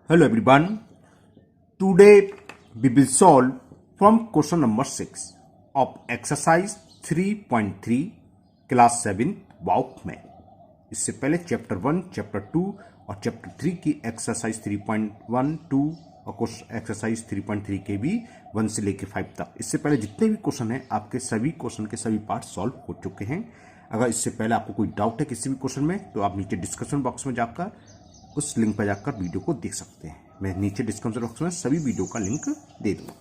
Hello everyone. Today we will solve from question number 6 of exercise 3.3 class 7 वाउक में। इससे पहले chapter 1, chapter 2 और chapter 3 की एक्सरसाइज 3.1, 2 और एक्सरसाइज 3.3 के भी 1 से लेकर 5 तक। इससे पहले जितने भी क्वेश्चन हैं आपके सभी क्वेश्चन के सभी पार्ट सॉल्व हो चुके हैं। अगर इससे पहले आपको कोई डाउट है किसी भी क्वेश्चन में तो आप नीचे डिस्कशन बॉक्स में जाकर उस लिंक पर जाकर वीडियो को देख सकते हैं। मैं नीचे डिस्क्रिप्शन बॉक्स में सभी वीडियो का लिंक दे दूंगा।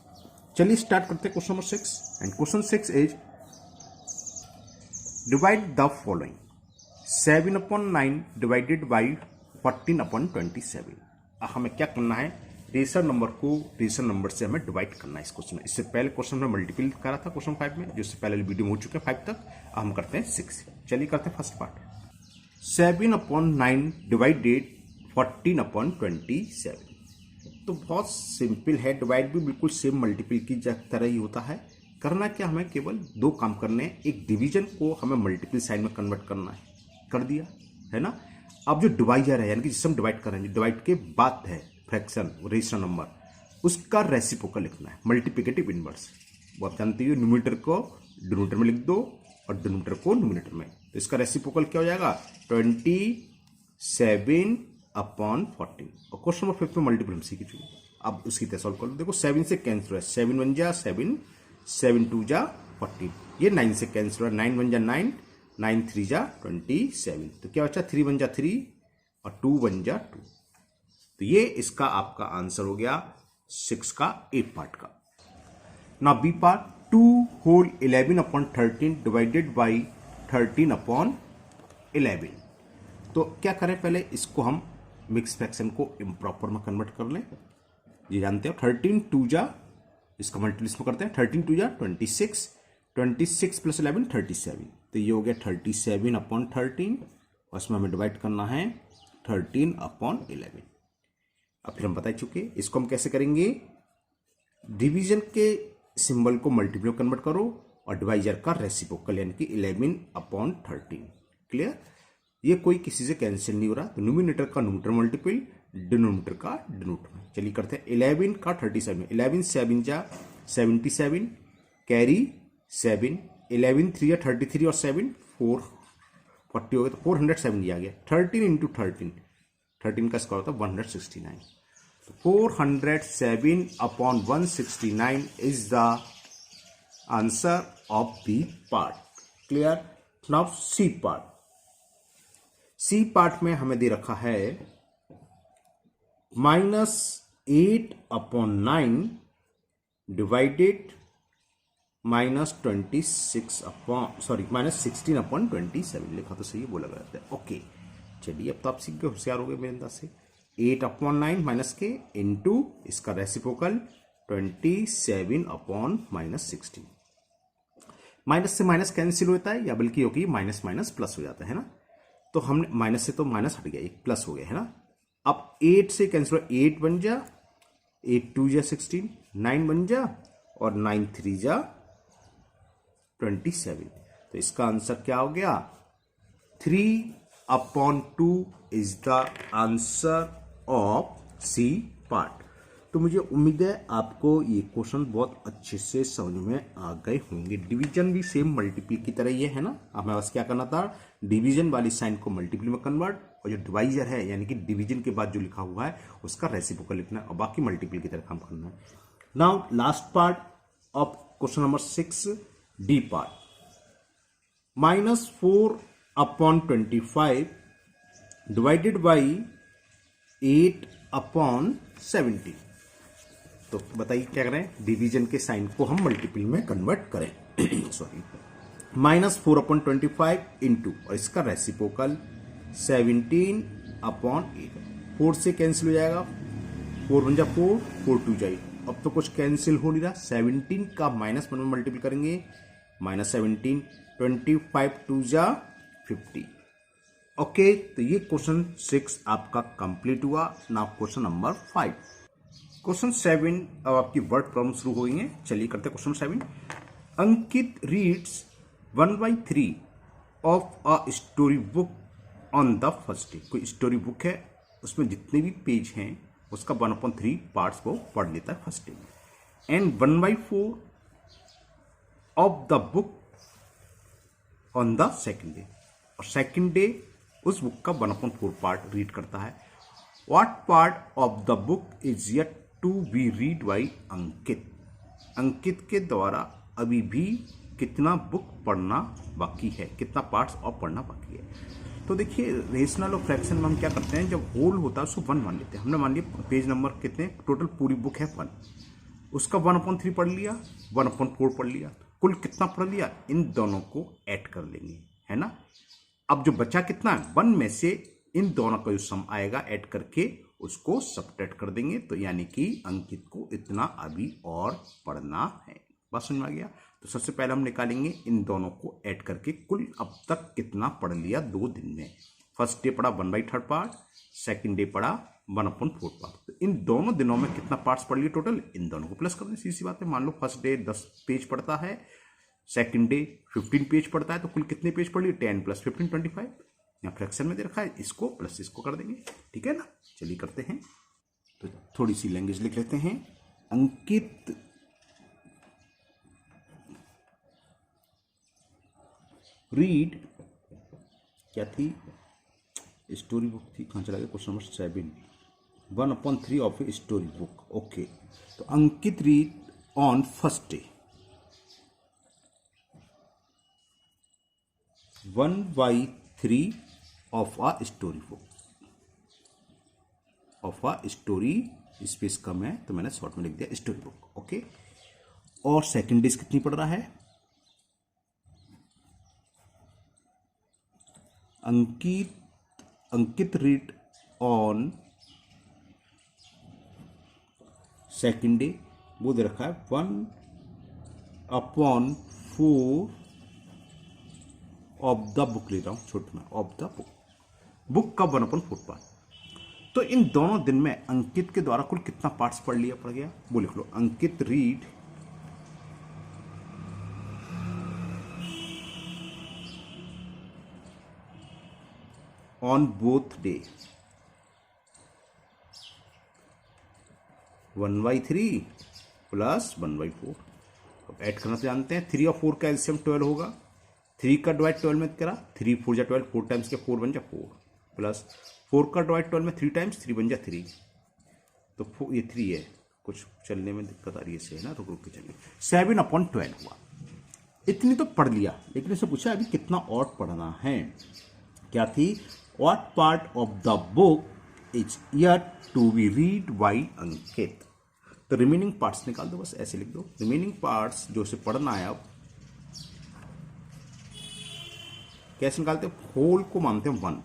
चलिए स्टार्ट करते हैं question number 6 and question 6 is divide the following 7/9 divided by 14/27। हमें क्या करना है, रेशनल नंबर को रेशनल नंबर से हमें डिवाइड करना है इस क्वेश्चन में। इससे पहले क्वेश्चन में मल्टीपल करा था क्वेश्चन 5 में, जिससे पहले वीडियो में हो चुके हैं 5 तक। हम करते हैं 6। चलिए करते हैं फर्स्ट पार्ट। 7/9 डिवाइडेड 14/27। तो बहुत सिंपल है, डिवाइड भी बिल्कुल सेम मल्टीपल की तरह ही होता है। करना क्या, हमें केवल 2 काम करने हैं। एक डिवीजन को हमें मल्टीपल साइन में कन्वर्ट करना है, कर दिया है ना। अब जो डिवाइजर है यानी कि जिससे हम डिवाइड कर रहे हैं, डिवाइड के बाद है फ्रैक्शन रेशनल नंबर, उसका रेसिप्रोकल लिखना है, मल्टीप्लिकेटिव इनवर्स। वो आप जानते हो, न्यूमरेटर को डिनोमिनेटर में लिख दो और डिनोमिनेटर को न्यूमरेटर में। तो इसका रेसिप्रोकल क्या हो जाएगा, 27/14। और क्वेश्चन नंबर 5 में मल्टीपल हम सीख चुके। अब उसकी तरह सॉल्व कर लो। देखो 7 से कैंसिल है, 7 1 जा 7, 7 2 जा 14। ये 9 से कैंसिल है, 9 1 जा 9, 9 3 जा 27। तो क्या बचा, 3 1 जा 3 और 2 1 जा 2। तो ये इसका आपका आंसर हो गया 6 का ए पार्ट का। ना B part, 2 whole 11/13 divided by 13/11। तो क्या करें, पहले इसको हम मिक्स फ्रैक्शन को इम्प्रॉपर में कन्वर्ट कर लें। ये जानते हो 13 2 जा, इसका मल्टीप्लिस में करते हैं, 13 2 जा 26, 26 प्लस 11 37। तो ये हो गया 37/13 और इसमें हमें डिवाइड करना है 13/11। अब फिर हम बता चुके इसको हम कैसे करेंगे, डिवीजन के सिंबल को मल्टीपल में कन्वर्ट करो और डिवाइजर का रेसिप्रोकल यानी कि 11/13। क्लियर, ये कोई किसी से कैंसिल नहीं हो रहा। तो न्यूमिनेटर का न्यूमरेटर मल्टीपल, डिनोमिनेटर का डिनोमिनेटर में। चलिए करते हैं 11 का 37। 11 7 जा 77, कैरी 7, 11 3 या 33 और 7 440 हो गया। तो 470 आ गया। 13 इंटू 13 का स्क्वायर होता है 169। तो 407/169 is the answer of B part. Clear. Now C part. C part में हमें दे रखा है -8/9 डिवाइडेड -16/27 लिखा तो सही, बोला गया था। ओके चलिए, अब तो आप सीख गए, होशियार हो गए मेरे अंदाज से। 8/9 माइनस के इंटू इसका रेसिप्रोकल 27/-16। माइनस से माइनस कैंसिल होता है या बल्कि होगी माइनस माइनस प्लस हो जाता है ना। तो हमने माइनस से तो माइनस हट गया, एक प्लस हो गया है ना। अब 8 से कैंसिल हुआ, 8 बन जा, 8 2 जा 16, 9 बन जा और 9 3 जा 27। तो इसका आंसर क्या हो गया, 3/2 is the answer of C part. तो मुझे उम्मीद है आपको ये क्वेश्चन बहुत अच्छे से समझ में आ गए होंगे। डिवीजन भी सेम मल्टीपल की तरह ही है ना। हमें बस क्या करना था, डिवीजन वाली साइन को मल्टीपल में कन्वर्ट, और जो डिवाइजर है यानी कि डिवीजन के बाद जो लिखा हुआ है उसका रेसिप्रोकल लिखना है और बाकी मल्टीपल की तरह काम करना है। Now last part of question number 6, D part. -4/25 divided by 8/70। तो बताइए क्या करें, डिवीजन के साइन को हम मल्टीपल में कन्वर्ट करें। सॉरी, -4/25 इंटू और इसका रेसिप्रोकल 17/8। 4 से कैंसिल हो जाएगा, 4 1 जा 4, 4 2 जा 8। अब तो कुछ कैंसिल हो नहीं रहा। 17 का -1 में मल्टीपल करेंगे, -17, 25 2 जा 50। ओके, तो ये क्वेश्चन 6 आपका कंप्लीट हुआ। Now question number 5। क्वेश्चन 7 अब आपकी वर्ड प्रॉब्लम शुरू हो गई है। चलिए करते हैं question 7। Ankit reads 1/3 of a story book on the first day. कोई स्टोरी बुक है, उसमें जितने भी पेज हैं उसका 1/3 पार्ट्स वो पढ़ लेता है फर्स्ट डे में, and 1/4 of the book on the second day, और सेकेंड डे उस बुक का 1/4 पार्ट रीड करता है। What part of the book is yet to be read by Ankit, Ankit के द्वारा अभी भी कितना बुक पढ़ना बाकी है, कितना पार्ट्स और पढ़ना बाकी है। तो देखिए रेशनल और फ्रैक्शन में हम क्या करते हैं, जब होल होता है उसको 1 मान लेते हैं। हमने मान लिया पेज नंबर कितने, टोटल पूरी बुक है 1, उसका 1/3 पढ़ लिया, 1/4 पढ़ लिया, कुल कितना पढ़ लिया, इन दोनों को ऐड कर लेंगे, है ना। अब जो बचा कितना है, 1 में से इन दोनों का जो सम आएगा ऐड करके उसको सबट्रैक्ट कर देंगे, तो यानी कि अंकित को इतना अभी और पढ़ना है। बात समझ में आ गया। तो सबसे पहले हम निकालेंगे इन दोनों को ऐड करके कुल अब तक कितना पढ़ लिया 2 दिन में। फर्स्ट डे पढ़ा 1/3 पार्ट, सेकंड डे पढ़ा 1/4 पार्ट। तो इन दोनों दिनों में कितना पार्ट्स पढ़ लिए टोटल, इन दोनों को प्लस कर दें, सीधी सी बात है। मान लो फर्स्ट डे 10 पेज पढ़ता है, सेकंड डे 15 पेज पढ़ता है, तो कुल कितने पेज पढ़ लिए, 10 + 15 25। यहाँ फ्रैक्शन में दे रखा है, इसको प्लस इसको कर देंगे, ठीक है ना। चलिए करते हैं। तो थोड़ी सी लैंग्वेज लिख लेते हैं। अंकित रीड, क्या थी, स्टोरी बुक थी, कहाँ चला गया, question number 7, 1/3 of a story book. Okay, तो Ankit read on first day 1/3 of a story book, of a story, space कम है तो मैंने शॉर्ट में लिख दिया स्टोरी बुक। ओके, और सेकंड डे कितनी पढ़ रहा है, Ankit read on second day, वो दे रखा है 1/4 ऑफ द बुक, ले रहा हूं छोटे में, ऑफ द बुक का 1/4 पार्ट। तो इन दोनों दिन में अंकित के द्वारा कुल कितना पार्ट्स पढ़ गया, वो लिख लो। अंकित रीड ऑन बोथ डे 1/3 + 1/4। अब ऐड करना तो जानते हैं, 3 और 4 का एलसीएम 12 होगा। 3 का डिवाइड 12 में करा, 3 4 जा 12, 4 टाइम्स के 4 बन जा 4, प्लस 4 का डिवाइड 12 में 3 टाइम्स 3 बन जा 3, तो ये 3 है, कुछ चलने में दिक्कत आ रही है से, है ना, रुक रुक के चलिए। 7/12 हुआ, इतनी तो पढ़ लिया, लेकिन इससे पूछा अभी कितना और पढ़ना है। क्या थी, what part of the book is yet to be read by Ankit. तो रिमेनिंग पार्ट्स निकाल दो, बस ऐसे लिख दो, रिमेनिंग पार्ट्स जो से पढ़ना है। अब कैसे निकालते हैं, होल को मानते हैं 1,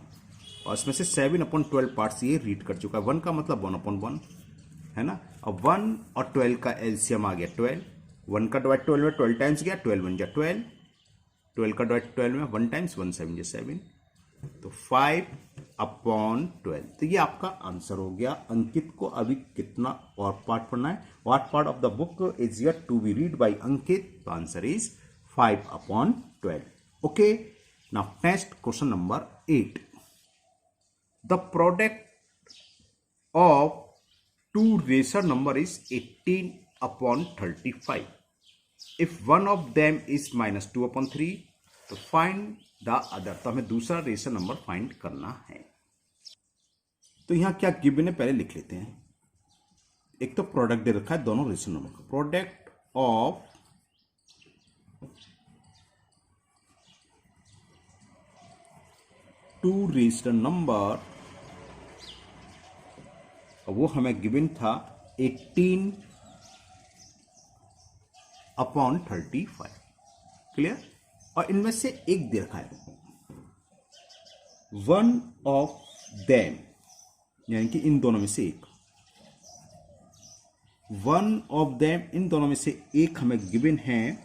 और इसमें से 7/12 पार्ट्स ये रीड कर चुका है। 1 का मतलब 1/1, है ना। अब 1 और 12 का एलसीएम आ गया 12, 1 का डिवाइड 12 में 12 टाइम्स गया, 12 बन गया 12, 12 का डिवाइड 12 में 1 टाइम्स 1 7 7, तो 5/12। तो ये आपका आंसर हो गया। अंकित को अभी कितना और पार्ट पढ़ना है, what part of the book is yet to be read by Ankit, तो answer is 5/12। Okay, now next question number 8। The product of 2 rational number is 18/35। If one of them is -2/3, तो फाइंड द अदर। तो हमें दूसरा rational number find करना है। तो यहां क्या गिवन है पहले लिख लेते हैं। एक तो प्रोडक्ट दे रखा है दोनों रेशनल नंबर का, प्रोडक्ट ऑफ 2 रेशनल नंबर, वो हमें गिवन था 18/35। क्लियर। और इनमें से एक दे रखा है वन ऑफ देम, यानी कि इन दोनों में से एक, वन ऑफ देम, इन दोनों में से एक हमें गिवन है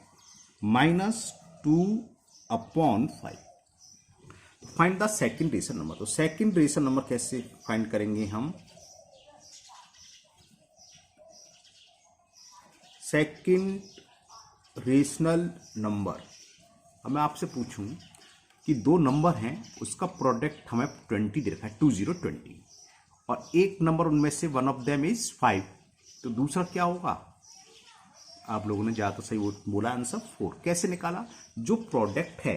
-2/5। Find the second rational number. तो सेकंड रेशनल नंबर कैसे फाइंड करेंगे हम, सेकंड रेशनल नंबर। अब मैं आपसे पूछूं कि 2 नंबर हैं, उसका प्रोडक्ट हमें 20 दे रखा है, 20 20, और एक नंबर उनमें से वन ऑफ देम इज 5, तो दूसरा क्या होगा? आप लोगों ने ज्यादा सही बोला, आंसर 4। कैसे निकाला? जो प्रोडक्ट है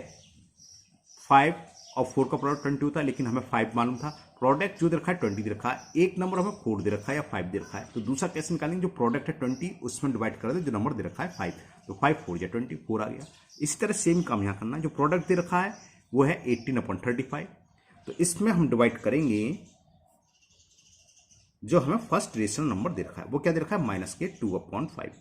5 और 4 का प्रोडक्ट 20 होता है, लेकिन हमें 5 मालूम था। प्रोडक्ट जो दे रखा है 20 दे रखा है, एक नंबर हमें 4 दे रखा है या 5 दे रखा है, तो दूसरा कैसे निकालेंगे? जो प्रोडक्ट है 20 उसमें डिवाइड कर दे जो नंबर दे रखा है 5, तो 5 4 या 20, 4 आ गया। इसी तरह सेम काम यहाँ करना है। जो प्रोडक्ट दे रखा है वो है 18/35, तो इसमें हम डिवाइड करेंगे जो हमें फर्स्ट रेशनल नंबर दे रखा है, वो क्या दे रखा है? -2/5।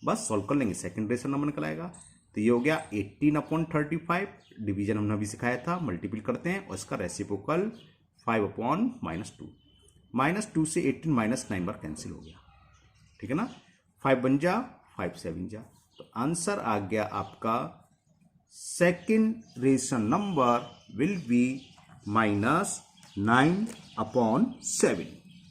बस सॉल्व कर लेंगे, सेकंड रेशनल नंबर निकल आएगा। तो ये हो गया 18/35, डिवीजन हमने अभी सिखाया था, मल्टीपल करते हैं और इसका रेसिप्रोकल 5/-2। -2 से 18 -9 बार कैंसिल हो गया, ठीक है ना। 5 बन जा, 5 7 जा, तो आंसर आ गया आपका second rational number will be -9/7।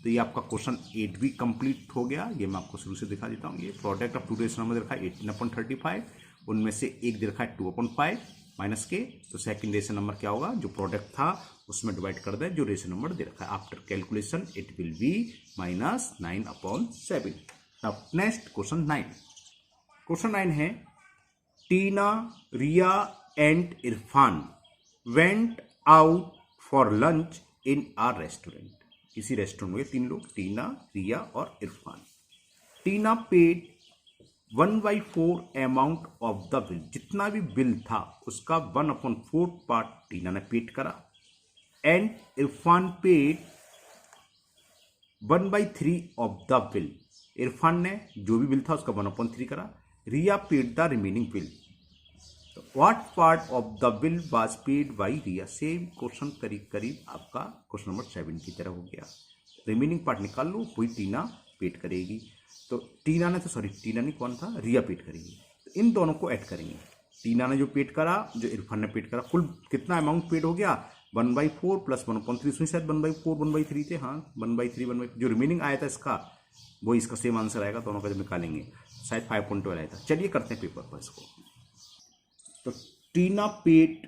तो ये आपका क्वेश्चन 8 भी कंप्लीट हो गया। ये मैं आपको शुरू से दिखा देता हूँ। ये product of two rational number दे रखा है 18/35, उनमें से एक दे रखा है 2/5 माइनस के, तो सेकंड रेशनल नंबर क्या होगा? जो प्रोडक्ट था उसमें डिवाइड कर दे जो रेशनल नंबर दे रखा है। After calculation it will be -9/7। अब नेक्स्ट क्वेश्चन 9। क्वेश्चन 9 है, Tina, Riya and Irfan went out for lunch in are restaurant. किसी रेस्टोरेंट में 3 लोग, टीना, रिया और Irfan. Tina paid 1/4 amount of the bill. जितना भी बिल था उसका 1/4 पार्ट टीना ने पेड करा। And Irfan paid 1/3 of the bill. Irfan ने जो भी बिल था उसका 1/3 करा। Riya paid the remaining bill. तो what part of the bill was paid by Riya? Same question करीब करीब आपका क्वेश्चन नंबर 7 की तरह हो गया। रिमेनिंग पार्ट निकाल लो, वही टीना पेड करेगी। तो टीना ने, तो सॉरी टीना नहीं, कौन था? रिया पेड करेगी। तो इन दोनों को ऐड करेंगे। टीना ने जो पेड करा, जो इरफान ने पेड करा, कुल कितना अमाउंट पेड हो गया? 1/4 प्लस 1/3, उसमें शायद 1/4 1/3 थे, हाँ 1/3 1/3। जो रिमेनिंग आया था इसका, वो इसका सेम आंसर आएगा। दोनों का जब निकालेंगे शायद 5.12 आया था। चलिए करते हैं पेपर पर इसको। तो Tina paid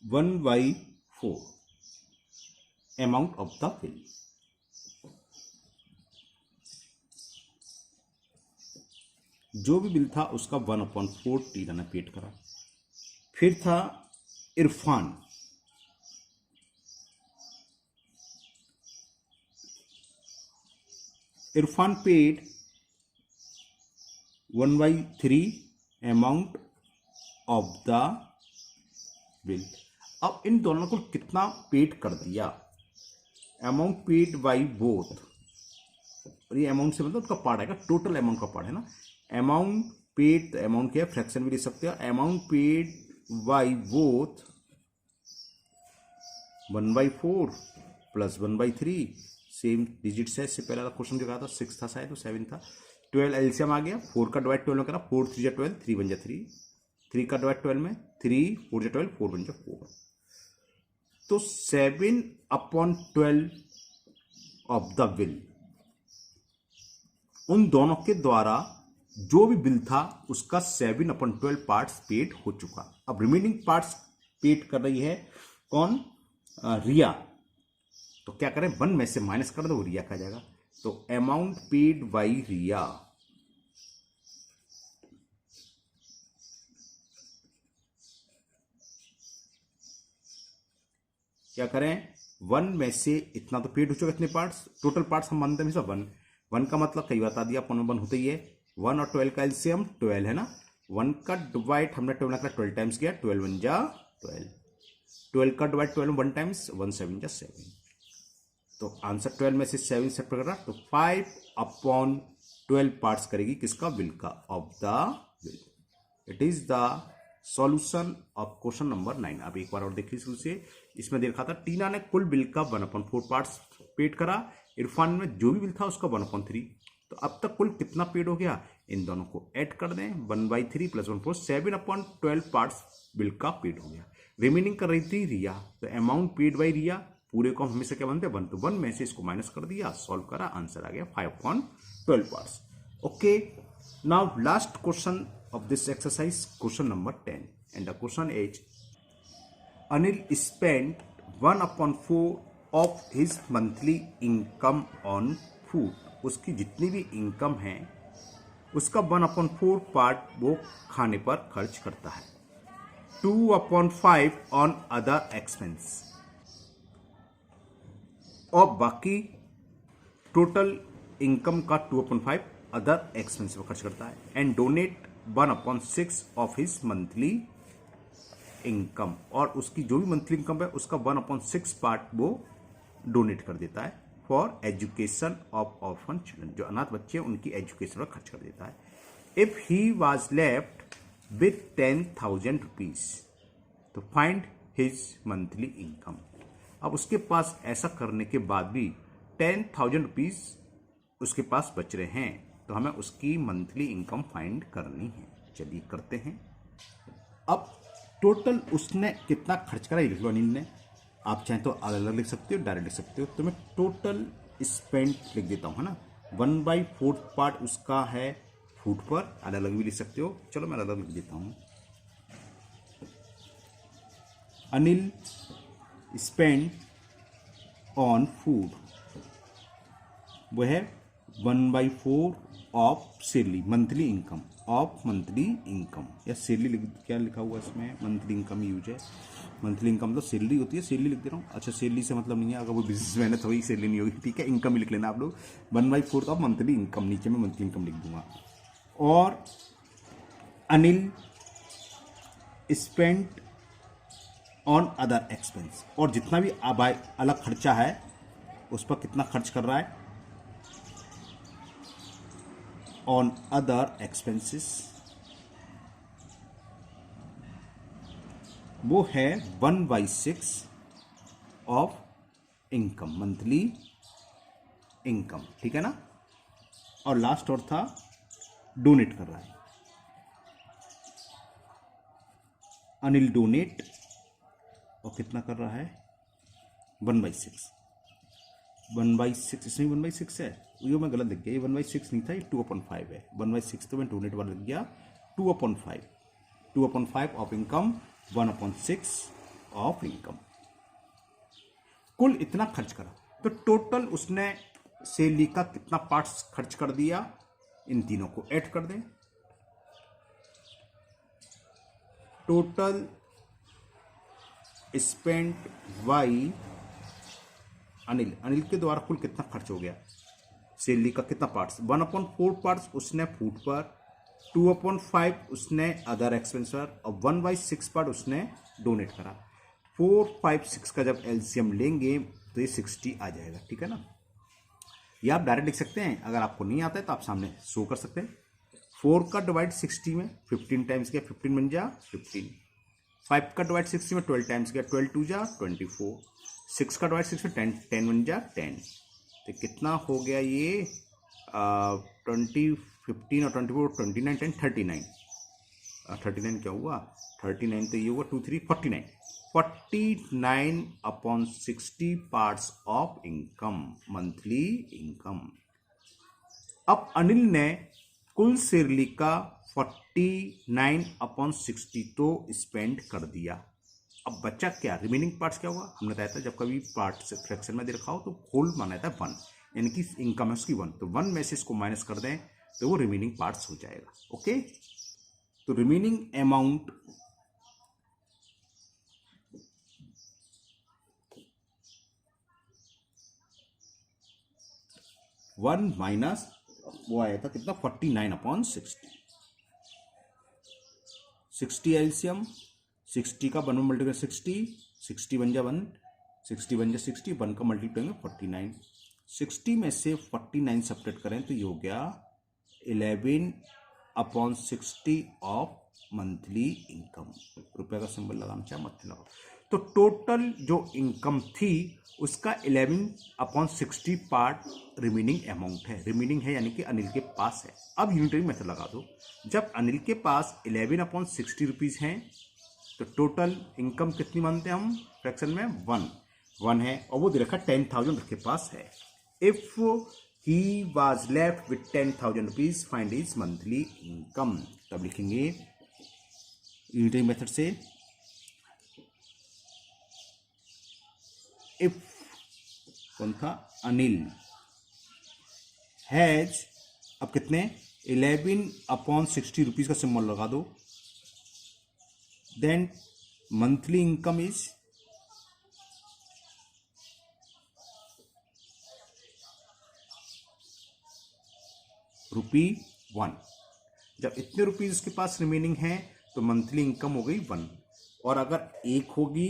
1/4 amount of the bill. जो भी बिल था उसका 1/4 टीना ने पेड करा। फिर था Irfan. Irfan paid 1/3 amount of the bill. अब इन दोनों को कितना पेड कर दिया? अमाउंट पेड बाई बोथ, और ये अमाउंट से मतलब उसका पार्ट आएगा, टोटल अमाउंट का पार्ट है ना। अमाउंट पेड, अमाउंट क्या है? फ्रैक्शन भी ले सकते हो। Amount paid by both 1/4 plus 1/3, same digits है। इससे पहले वाला क्वेश्चन जो कहा था 6 था शायद, तो 7 था। 12 एलसीएम आ गया, 4 का डिवाइड 12 में करा, 4 3 12, 3 बन जा 3, 3 का डिवाइड 12 में 3 4 जा 12, 4 बन जा 4। तो 7/12 ऑफ द बिल, उन दोनों के द्वारा जो भी बिल था उसका 7/12 पार्ट्स पेड हो चुका। अब रिमेनिंग पार्ट्स पेड कर रही है कौन? रिया। तो क्या करें? 1 में से माइनस कर दो, रिया का जाएगा। तो अमाउंट पेड बाई रिया क्या करें? 1 में से इतना तो पेड हो चुका। इतने पार्ट्स, टोटल पार्ट्स हम मानते हैं हमेशा 1। 1 का मतलब कई बता दिया अपन, 1 होता ही है। 1 और 12 का एलसीएम 12 है ना। 1 का डिवाइड हमने 12 टाइम्स किया, 12 1 जा 12। 12 का डिवाइड 12 1 टाइम्स, 1 7 जा 7। तो आंसर 12 में से 7 सेट कर रहा, तो 5/12 पार्ट्स करेगी किसका? बिल का, of the bill. It is the solution of question number 9। अब एक बार और देखिए शुरू से। इसमें देखा था टीना ने कुल बिल का 1/4 पार्ट्स पेड करा। इरफान में जो भी बिल था उसका 1/3। तो अब तक कुल कितना पेड हो गया? इन दोनों को ऐड कर दें, 1/3 प्लस 1/4, 7/12 पार्ट्स बिल का पेड हो गया। रिमेनिंग कर रही थी रिया, तो अमाउंट पेड बाई रिया, पूरे को हम हमेशा क्या बनते हैं 1, तो 1 में से इसको माइनस कर दिया, सॉल्व करा, आंसर आ गया 5/12 parts. Okay, now last question of this exercise, question number 10, and the question is, Anil spent 1/4 of his monthly income on food. उसकी जितनी भी इनकम है उसका 1/4 पार्ट वो खाने पर खर्च करता है, 2/5 ऑन अदर एक्सपेंस, और बाकी टोटल इनकम का 2/5 अदर एक्सपेंस पर खर्च करता है, and donate 1/6 of his monthly income, और उसकी जो भी मंथली इनकम है उसका 1/6 पार्ट वो डोनेट कर देता है for education of orphan children, जो अनाथ बच्चे हैं उनकी एजुकेशन पर खर्च कर देता है. If he was left with 10,000 rupees तो फाइंड हिज मंथली इनकम. अब उसके पास ऐसा करने के बाद भी 10,000 रुपीज उसके पास बच रहे हैं, तो हमें उसकी मंथली इनकम फाइंड करनी है. चलिए करते हैं. अब टोटल उसने कितना खर्च करा ये लिख लो अनिल ने. आप चाहें तो अलग अलग लिख सकते हो, डायरेक्ट लिख सकते हो. तो मैं टोटल स्पेंड लिख देता हूँ, है ना. 1/4 पार्ट उसका है फूड पर, अलग अलग भी लिख सकते हो. चलो मैं अलग अलग लिख देता हूँ. अनिल स्पेंड ऑन फूड वो है 1/4 of salary, monthly income, of monthly income, या सैलरी क्या लिखा हुआ इसमें, मंथली इनकम यूज है. मंथली इनकम तो सैलरी होती है, सैलरी लिख दे रहा हूँ. अच्छा, सैलरी से मतलब नहीं है, अगर वो बिजनेसमैन है तो वही सैलरी नहीं होगी, ठीक है. इनकम ही लिख लेना आप लोग. 1/4 ऑफ मंथली इनकम, नीचे में मंथली इनकम लिख दूंगा. और Anil spend on other expense, और जितना भी अलग खर्चा है उस पर कितना खर्च कर रहा है, ऑन अदर एक्सपेंसेस, वो है 1/6 ऑफ इनकम, मंथली इनकम, ठीक है ना. और लास्ट और था डोनेट कर रहा है. अनिल डोनेट, और कितना कर रहा है 1/6. 1/6 इसमें 1/6 है, ये मैं गलत लिख गया. ये 1/6 नहीं था, ये 2/5 है. 1/6 तो मैं डोनेट वाला लिख गया. 2/5 ऑफ इनकम, 1/6 ऑफ इनकम. कुल इतना खर्च करा, तो टोटल उसने सैलरी का कितना पार्ट्स खर्च कर दिया, इन तीनों को ऐड कर दें. टोटल स्पेंट बाई अनिल के द्वारा कुल कितना खर्च हो गया, सैलरी का कितना पार्ट्स, 1/4 पार्ट्स उसने फूड पर, 2/5 उसने अदर एक्सपेंस पर, और 1/6 पार्ट उसने डोनेट करा. 4, 5, 6 का जब एलसीएम लेंगे तो ये 60 आ जाएगा, ठीक है ना. ये आप डायरेक्ट लिख सकते हैं, अगर आपको नहीं आता है तो आप सामने शो कर सकते हैं. 4 का डिवाइड 60 में 15 टाइम्स किया, 15 बन जा 15. 5 का डिवाइड 60 में 12 टाइम्स किया, 12 2 जा 24. 6 का डिवाइड 6 में 10 बन जा 10. तो कितना हो गया ये 20, 15 और 24, 29, 10, 39. 39 क्या हुआ, 39 तो ये हुआ 2, 3, 49. 49/60 parts of income, monthly income. अब अनिल ने कुल सैलरी का 49/60 तो स्पेंड कर दिया. अब बच्चा क्या, रिमेनिंग पार्ट्स क्या हुआ, हमने बताया था जब कभी पार्ट फ्रैक्शन में दे रखा हो तो होल माना था 1, यानी कि इनकम है उसकी 1, तो 1 में से इसको माइनस कर दें तो वो रिमेनिंग पार्ट्स हो जाएगा. ओके, तो रिमेनिंग अमाउंट वन माइनस वो आया था कितना 49/60. 60 एलसीएम, 60 का 1 में मल्टीप्लाई 60 बन जा 1, 60 बन जा 60, 1 का मल्टीप्लाई 49. 60 में से 49 सब्ट्रैक्ट करें तो ये हो गया 11/60 ऑफ मंथली इनकम. रुपए का सिंबल लगाना चाहे मत लगाओ. तो टोटल जो इनकम थी उसका 11/60 पार्ट रिमेनिंग अमाउंट है. रिमेनिंग है यानी कि अनिल के पास है. अब यूनिटरी मेथड लगा दो. जब अनिल के पास 11/60 रुपीज हैं तो टोटल इनकम कितनी मानते हैं हम फ्रैक्शन में, 1 है, और वो दे रखा 10,000 उसके पास है. If he was left with 10,000 rupees find his monthly income. तब लिखेंगे यूनिटरी मेथड से इफ कौन था, अनिल हैज, अब कितने 11/60 रुपीज का सिंबल लगा दो, देन मंथली इनकम इज ₹1। जब इतने रुपीज उसके पास रिमेनिंग है तो मंथली इनकम हो गई 1। और अगर एक होगी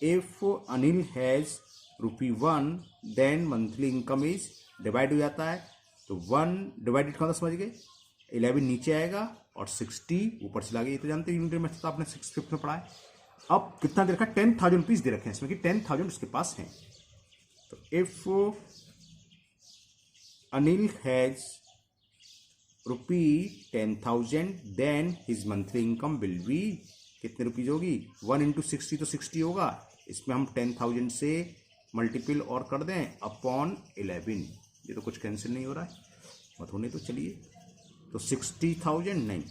if Anil has ₹1 then monthly income is, divide हो जाता है तो 1 डिवाइडेड का समझ गए, 11 नीचे आएगा और 60 ऊपर चला गया। ये तो जानते हैं यूनिटरी मेथड तो आपने 6th में पढ़ा है। अब कितना दे रखा है, 10,000 रुपीज दे रखे हैं इसमें कि 10,000 उसके पास हैं। तो if Anil has ₹10,000 then his monthly income will be, कितने रुपीज होगी, 1 × 60 तो 60 होगा, इसमें हम 10,000 से मल्टीपल और कर दें अपॉन 11। ये तो कुछ कैंसिल नहीं हो रहा है, मत होने तो चलिए, तो 60,000 नहीं,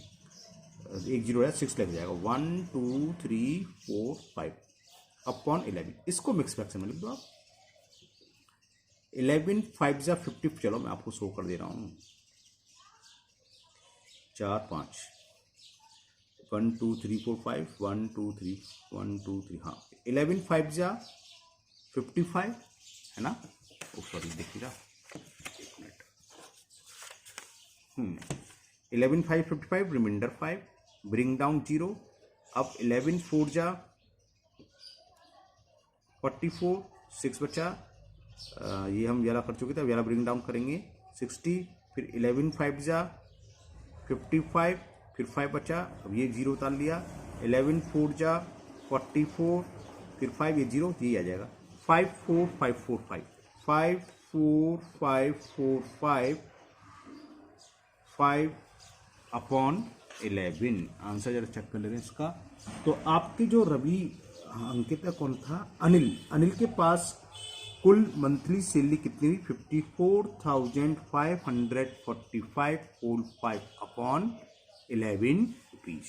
एक जीरो है, 6 लग जाएगा, 1 2 3 4 5 अपॉन 11। इसको मिक्स फ्रैक्शन में लिख दो आप। 11 5 जा 50, चलो मैं आपको शो कर दे रहा हूँ, 4 5 1 2 3 4 5 1 2 3 1 2 3, हाँ 11 5 जा 55 है ना, सॉरी देखिएगा 11 5 55, रिमाइंडर 5, ब्रिंग डाउन 0। अब 11 4 जा 44, 6 बचा, ये हम वाला कर चुके थे, वाला ब्रिंग डाउन करेंगे 60, फिर 11 5 जा 55, फिर 5 बचा, अब ये 0 उतार लिया, 11 4 जा 44, फिर 5, ये 0, ये आ जाएगा 5 4 5 4 5 5 4 5 4 5 5 अपॉन 11। आंसर जरा चेक कर ले रहे हैं इसका। तो आपके जो रवि, अंकित का कौन था, अनिल के पास कुल मंथली सैलरी कितनी हुई, 54,545 अपॉन 11 रुपीज।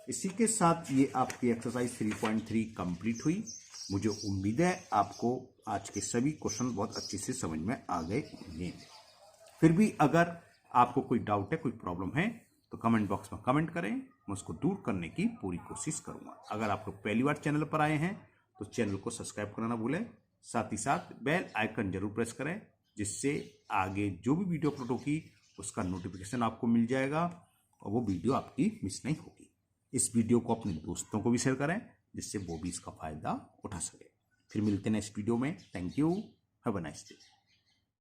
इसी के साथ ये आपकी एक्सरसाइज 3.3 कंप्लीट हुई। मुझे उम्मीद है आपको आज के सभी क्वेश्चन बहुत अच्छे से समझ में आ गए होंगे। फिर भी अगर आपको कोई डाउट है, कोई प्रॉब्लम है, तो कमेंट बॉक्स में कमेंट करें, मैं उसको दूर करने की पूरी कोशिश करूंगा। अगर आप लोग पहली बार चैनल पर आए हैं तो चैनल को सब्सक्राइब करना ना भूलें, साथ ही साथ बेल आइकन जरूर प्रेस करें, जिससे आगे जो भी वीडियो अपलोड होगी उसका नोटिफिकेशन आपको मिल जाएगा और वो वीडियो आपकी मिस नहीं होगी। इस वीडियो को अपने दोस्तों को भी शेयर करें, जिससे वो भी इसका फायदा उठा सके। फिर मिलते हैं नेक्स्ट वीडियो में। Thank you, have a nice day.